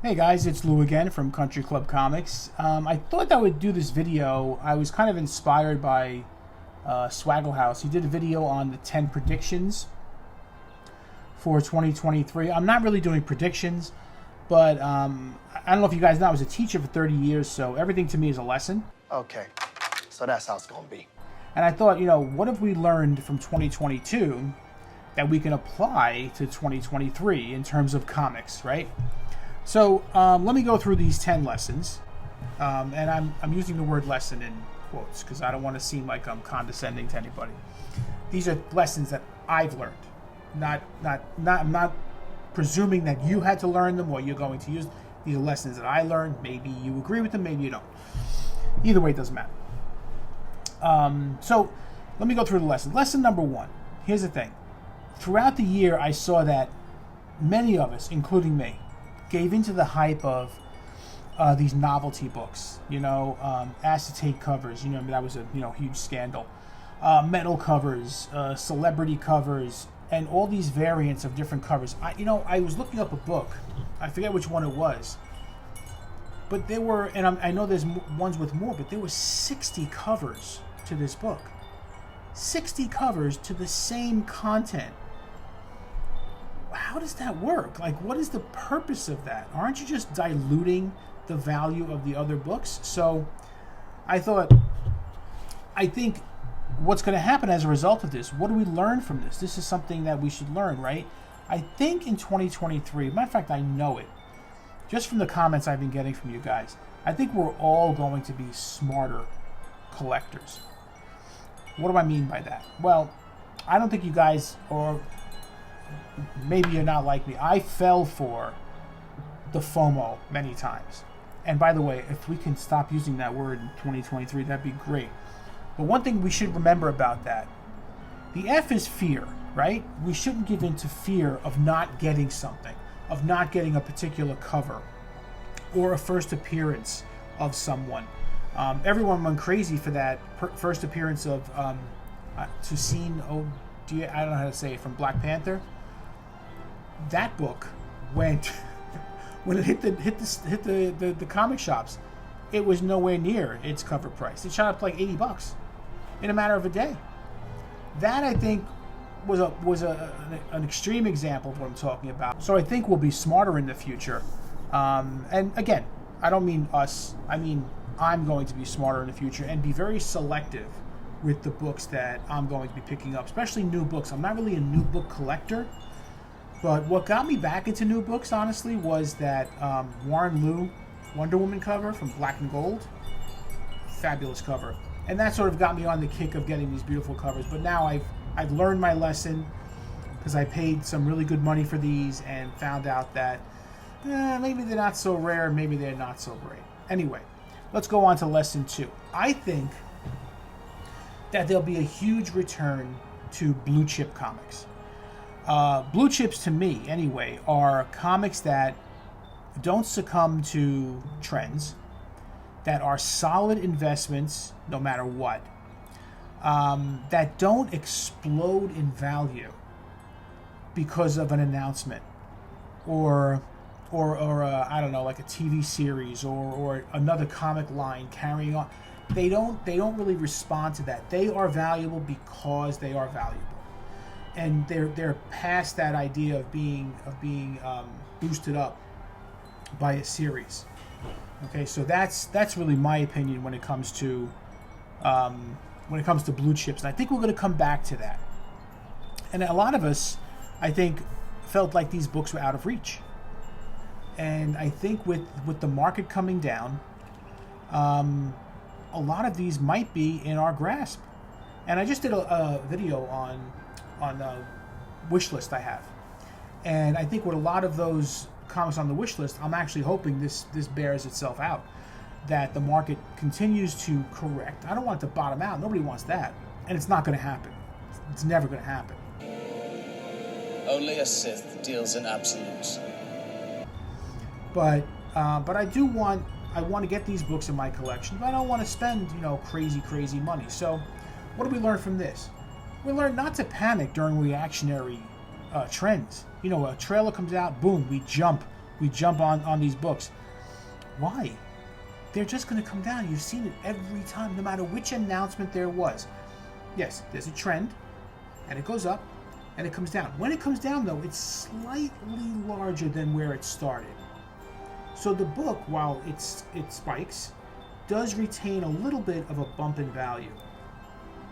Hey guys, it's Lou again from Country Club Comics. I thought I would do this video. I was kind of inspired by Swaggle House. He did a video on the 10 predictions for 2023. I'm not really doing predictions, but I don't know if you guys know, I was a teacher for 30 years, so everything to me is a lesson. Okay, so that's how it's gonna be. And I thought, what have we learned from 2022 that we can apply to 2023 in terms of comics, right? So let me go through these 10 lessons, and I'm using the word lesson in quotes because I don't want to seem like I'm condescending to anybody. These are lessons that I've learned, I'm not presuming that you had to learn them or you're going to use. These are lessons that I learned. Maybe you agree with them, maybe you don't. Either way, it doesn't matter. So let me go through the lesson. Lesson number 1. Here's the thing. Throughout the year, I saw that many of us, including me, gave into the hype of these novelty books, acetate covers, that was a huge scandal, metal covers, celebrity covers, and all these variants of different covers. I was looking up a book, I forget which one it was, but there were, and I know there's ones with more, but there were 60 covers to this book. 60 covers to the same content. How does that work? Like, what is the purpose of that? Aren't you just diluting the value of the other books? So I think what's going to happen as a result of this, what do we learn from this? This is something that we should learn, right? I think in 2023, matter of fact, I know it, just from the comments I've been getting from you guys, I think we're all going to be smarter collectors. What do I mean by that? Well, I don't think you guys, or maybe you're not like me, I fell for the FOMO many times. And by the way, if we can stop using that word in 2023, that'd be great. But one thing we should remember about that, the F is fear, right? We shouldn't give in to fear of not getting something, of not getting a particular cover or a first appearance of someone. Everyone went crazy for that first appearance of Toussaint, I don't know how to say it, from Black Panther. That book went when it hit the comic shops, it was nowhere near its cover price. It shot up to like $80 in a matter of a day. That, I think, was an extreme example of what I'm talking about. So I think we'll be smarter in the future. And again, I don't mean us. I mean I'm going to be smarter in the future and be very selective with the books that I'm going to be picking up, especially new books. I'm not really a new book collector. But what got me back into new books, honestly, was that Warren Liu Wonder Woman cover from Black and Gold. Fabulous cover. And that sort of got me on the kick of getting these beautiful covers. But now I've learned my lesson because I paid some really good money for these and found out that maybe they're not so rare, maybe they're not so great. Anyway, let's go on to lesson 2. I think that there'll be a huge return to blue chip comics. Blue chips, to me anyway, are comics that don't succumb to trends, that are solid investments no matter what, that don't explode in value because of an announcement or I don't know, like a TV series or another comic line carrying on. They don't really respond to that. They are valuable because they are valuable. And they're past that idea of being boosted up by a series. Okay, so that's really my opinion when it comes to blue chips, and I think we're going to come back to that. And a lot of us, I think, felt like these books were out of reach. And I think with the market coming down, a lot of these might be in our grasp. And I just did a video on a wish list I have, and I think with a lot of those comics on the wish list, I'm actually hoping this bears itself out, that the market continues to correct. I don't want it to bottom out. Nobody wants that, and it's not going to happen. It's never going to happen. Only a Sith deals in absolutes. But I want to get these books in my collection, but I don't want to spend crazy money. So what do we learn from this? We learn not to panic during reactionary trends. A trailer comes out, boom, we jump we jump on these books. Why? They're just going to come down. You've seen it every time, no matter which announcement there was. Yes, there's a trend, and it goes up, and it comes down. When it comes down, though, it's slightly larger than where it started. So the book, while it spikes, does retain a little bit of a bump in value.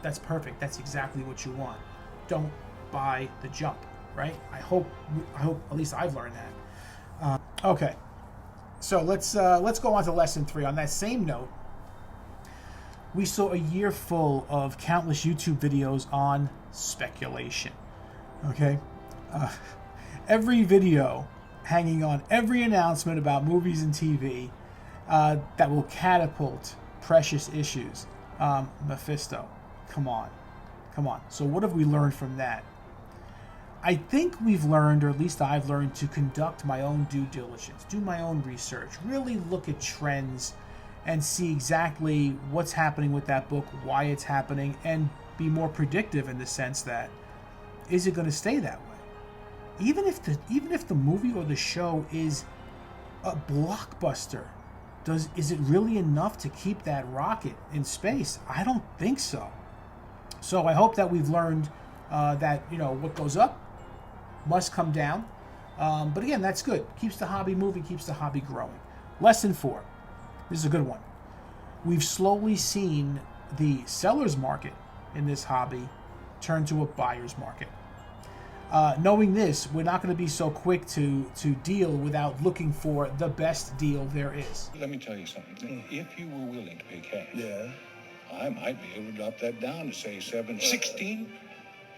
That's perfect. That's exactly what you want. Don't buy the jump, right? I hope at least I've learned that. Okay, so let's go on to lesson 3. On that same note, we saw a year full of countless YouTube videos on speculation. Okay, every video hanging on every announcement about movies and TV that will catapult precious issues. Mephisto, come on. So what have we learned from that? I think we've learned, or at least I've learned, to conduct my own due diligence, do my own research, really look at trends and see exactly what's happening with that book, why it's happening, and be more predictive in the sense that, is it going to stay that way? Even if the movie or the show is a blockbuster, is it really enough to keep that rocket in space? I don't think so. So I hope that we've learned that, what goes up must come down. But again, that's good. Keeps the hobby moving, keeps the hobby growing. Lesson 4. This is a good one. We've slowly seen the seller's market in this hobby turn to a buyer's market. Knowing this, we're not going to be so quick to deal without looking for the best deal there is. Let me tell you something. If you were willing to pay cash, I might be able to drop that down to say $7.16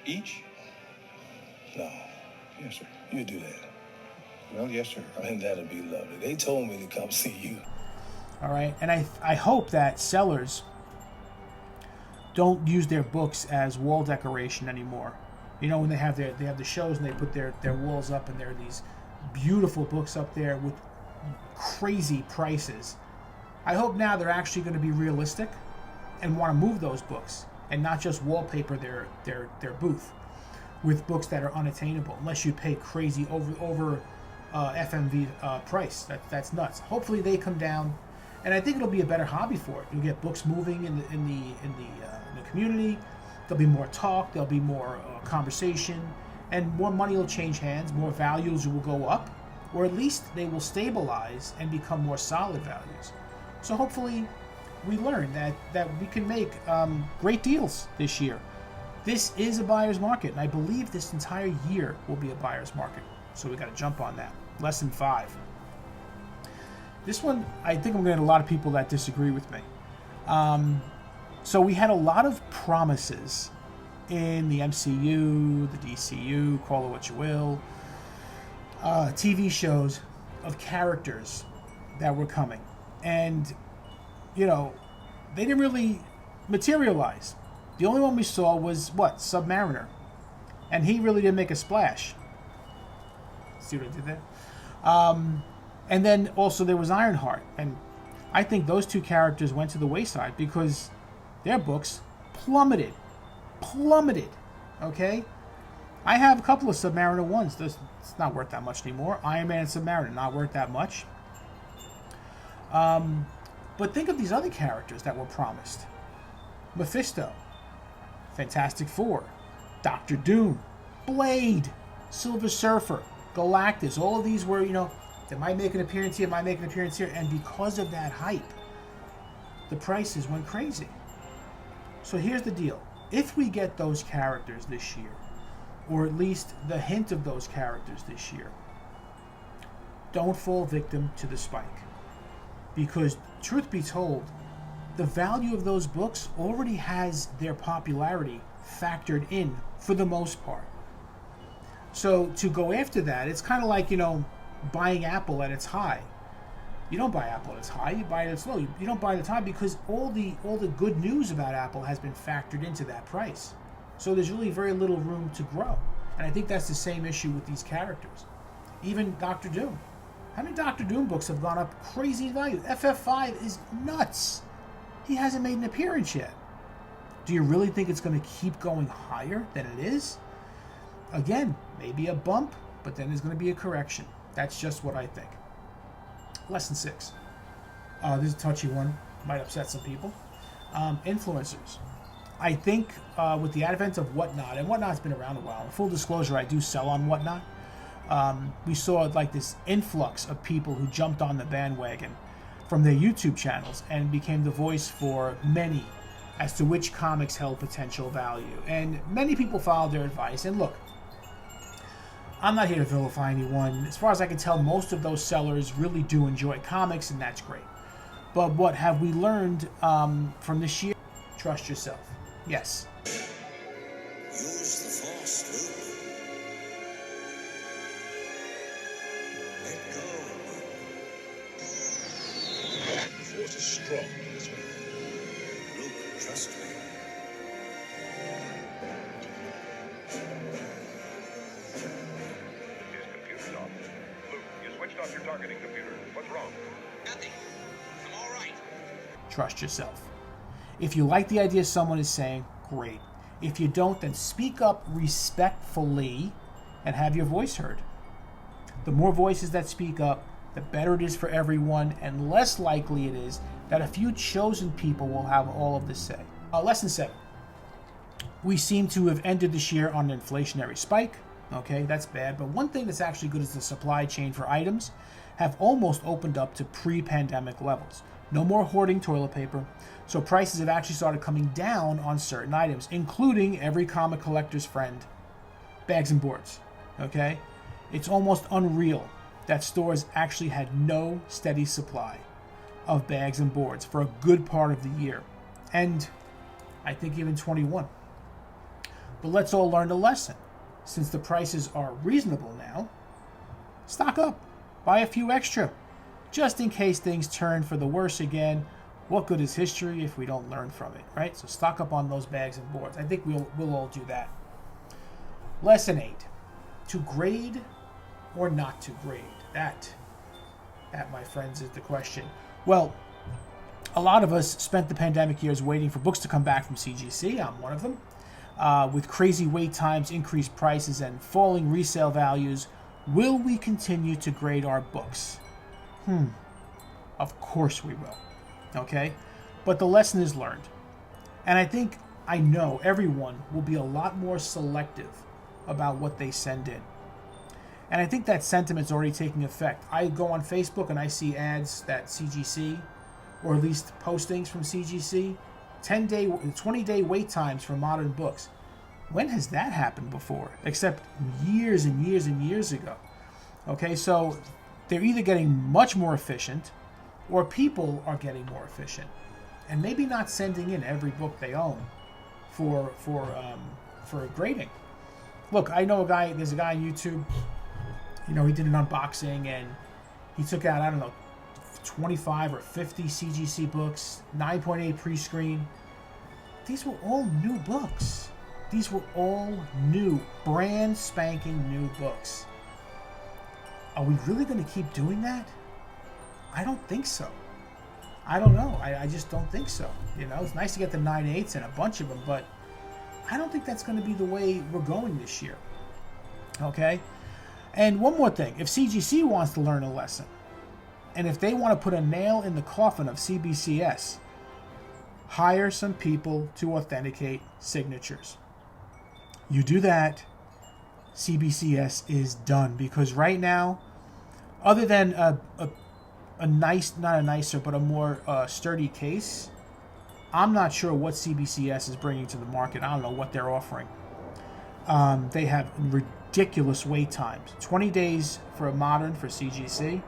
each. No. Yes, sir. You do that. Well, yes, sir. And that'd be lovely. They told me to come see you. All right, and I hope that sellers don't use their books as wall decoration anymore. When they have the shows and they put their walls up and there are these beautiful books up there with crazy prices. I hope now they're actually going to be realistic and want to move those books and not just wallpaper their booth with books that are unattainable unless you pay crazy over FMV price. That's nuts. Hopefully they come down, and I think it'll be a better hobby for it. You'll get books moving in the community. There'll be more talk. There'll be more conversation, and more money will change hands. More values will go up, or at least they will stabilize and become more solid values. So hopefully, we learn that we can make great deals this year. This is a buyer's market, and I believe this entire year will be a buyer's market. So we got to jump on that. Lesson 5. This one, I think I'm going to get a lot of people that disagree with me. So we had a lot of promises in the MCU, the DCU, call it what you will, TV shows of characters that were coming. And, they didn't really materialize. The only one we saw was, Submariner. And he really didn't make a splash. See what I did there? And then also there was Ironheart. And I think those two characters went to the wayside because their books plummeted. Okay? I have a couple of Submariner ones. It's not worth that much anymore. Iron Man and Submariner, not worth that much. But think of these other characters that were promised. Mephisto, Fantastic Four, Doctor Doom, Blade, Silver Surfer, Galactus. All of these were, they might make an appearance here, might make an appearance here. And because of that hype, the prices went crazy. So here's the deal. If we get those characters this year, or at least the hint of those characters this year, don't fall victim to the spike. Because, truth be told, the value of those books already has their popularity factored in for the most part. So to go after that, it's kind of like, buying Apple at its high. You don't buy Apple at its high, you buy it at its low. You don't buy it at its high because all the good news about Apple has been factored into that price. So there's really very little room to grow. And I think that's the same issue with these characters. Even Doctor Doom. How many Doctor Doom books have gone up crazy in value? FF5 is nuts. He hasn't made an appearance yet. Do you really think it's going to keep going higher than it is? Again, maybe a bump, but then there's going to be a correction. That's just what I think. Lesson 6. This is a touchy one. Might upset some people. Influencers. I think with the advent of Whatnot, and Whatnot's been around a while. Full disclosure, I do sell on Whatnot. We saw like this influx of people who jumped on the bandwagon from their YouTube channels and became the voice for many as to which comics held potential value. And many people followed their advice. And look, I'm not here to vilify anyone. As far as I can tell, most of those sellers really do enjoy comics, and that's great. But what have we learned from this year? Trust yourself. Yes. Use the force, Luke. Let go, Luke. The force is strong in this way. Luke, trust me. His computer's off. Luke, you switched off your targeting computer. What's wrong? Nothing. I'm all right. Trust yourself. If you like the idea someone is saying, great. If you don't, then speak up respectfully and have your voice heard. The more voices that speak up, the better it is for everyone, and less likely it is that a few chosen people will have all of the say. Lesson 7. We seem to have ended this year on an inflationary spike. Okay, that's bad. But one thing that's actually good is the supply chain for items have almost opened up to pre-pandemic levels. No more hoarding toilet paper. So prices have actually started coming down on certain items, including every comic collector's friend, bags and boards. Okay? It's almost unreal that stores actually had no steady supply of bags and boards for a good part of the year. And I think even 21. But let's all learn a lesson. Since the prices are reasonable now, stock up. Buy a few extra. Just in case things turn for the worse again. What good is history if we don't learn from it, right? So stock up on those bags and boards. I think we'll all do that. Lesson 8. To grade or not to grade? That, my friends, is the question. Well, a lot of us spent the pandemic years waiting for books to come back from CGC. I'm one of them. With crazy wait times, increased prices, and falling resale values, will we continue to grade our books? Of course we will. Okay? But the lesson is learned. And I know everyone will be a lot more selective about what they send in. And I think that sentiment's already taking effect. I go on Facebook and I see ads that CGC, or at least postings from CGC, 20-day wait times for modern books. When has that happened before? Except years and years and years ago. Okay, so they're either getting much more efficient, or people are getting more efficient, and maybe not sending in every book they own for grading. Look, I know there's a guy on YouTube, he did an unboxing and he took out, 25 or 50 CGC books, 9.8 pre-screen. These were all new books. These were all new, brand spanking new books. Are we really going to keep doing that? I don't think so. I don't know. I just don't think so. It's nice to get the 9.8s and a bunch of them, but I don't think that's going to be the way we're going this year. Okay? And one more thing. If CGC wants to learn a lesson, and if they want to put a nail in the coffin of CBCS, hire some people to authenticate signatures. You do that, CBCS is done. Because right now, other than a more sturdy case, I'm not sure what CBCS is bringing to the market. I don't know what they're offering. They have ridiculous wait times. 20 days for a modern for CGC.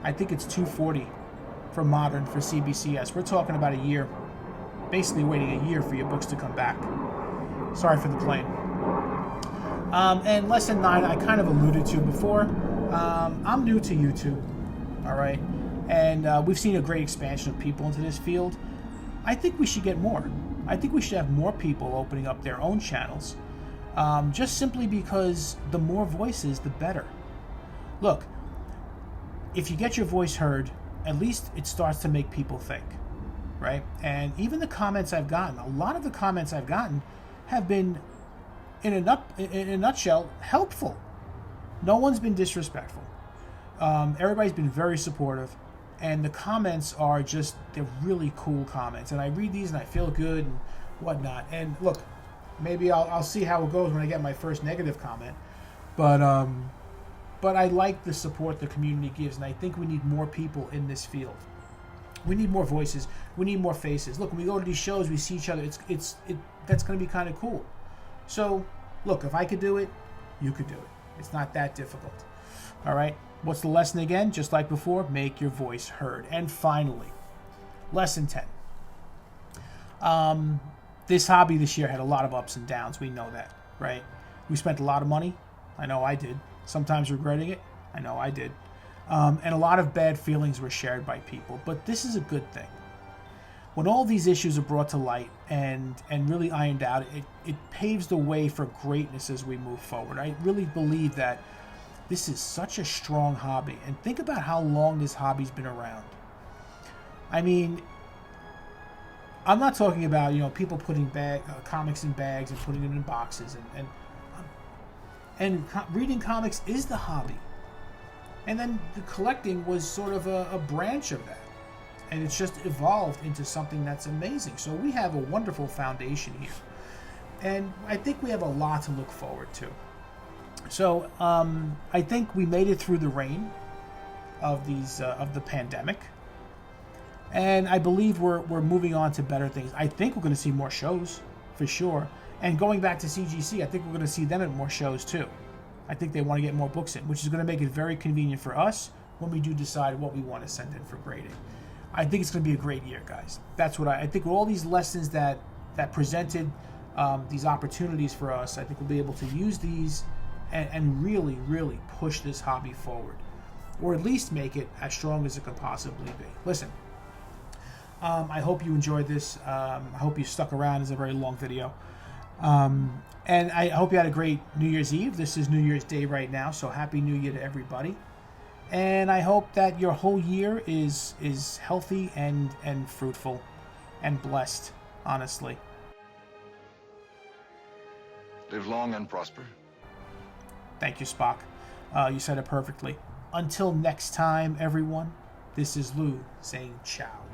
I think it's 240 for modern for CBCS. We're talking about a year. Basically waiting a year for your books to come back. Sorry for the plane. And lesson 9, I kind of alluded to before. I'm new to YouTube. All right. And we've seen a great expansion of people into this field. I think we should get more. I think we should have more people opening up their own channels. Just simply because the more voices, the better. Look, if you get your voice heard, at least it starts to make people think, right? And even the comments I've gotten, a lot of the comments I've gotten have been, in a nutshell, helpful. No one's been disrespectful. Everybody's been very supportive. And the comments are just, they're really cool comments. And I read these and I feel good and whatnot. And look, maybe I'll see how it goes when I get my first negative comment. But I like the support the community gives, and I think we need more people in this field. We need more voices. We need more faces. Look, when we go to these shows, we see each other. That's going to be kind of cool. So, look, if I could do it, you could do it. It's not that difficult. All right? What's the lesson again? Just like before, make your voice heard. And finally, lesson 10. This hobby this year had a lot of ups and downs. We know that, right? We spent a lot of money. I know I did. Sometimes regretting it. I know I did. And a lot of bad feelings were shared by people. But this is a good thing. When all these issues are brought to light and really ironed out, it paves the way for greatness as we move forward. I really believe that this is such a strong hobby. And think about how long this hobby's been around. I mean, I'm not talking about, people putting comics in bags and putting them in boxes. And reading comics is the hobby. And then the collecting was sort of a branch of that. And it's just evolved into something that's amazing. So we have a wonderful foundation here. And I think we have a lot to look forward to. So I think we made it through the reign of the pandemic. And I believe we're moving on to better things. I think we're going to see more shows, for sure. And going back to CGC, I think we're going to see them at more shows, too. I think they want to get more books in, which is going to make it very convenient for us when we do decide what we want to send in for grading. I think it's going to be a great year, guys. That's what I think. With all these lessons that presented these opportunities for us, I think we'll be able to use these and really, really push this hobby forward. Or at least make it as strong as it could possibly be. Listen, I hope you enjoyed this. I hope you stuck around. It's a very long video. And I hope you had a great New Year's Eve. This is New Year's Day right now, so Happy New Year to everybody. And I hope that your whole year is healthy and fruitful and blessed, honestly. Live long and prosper. Thank you, Spock. You said it perfectly. Until next time, everyone, this is Lou saying ciao.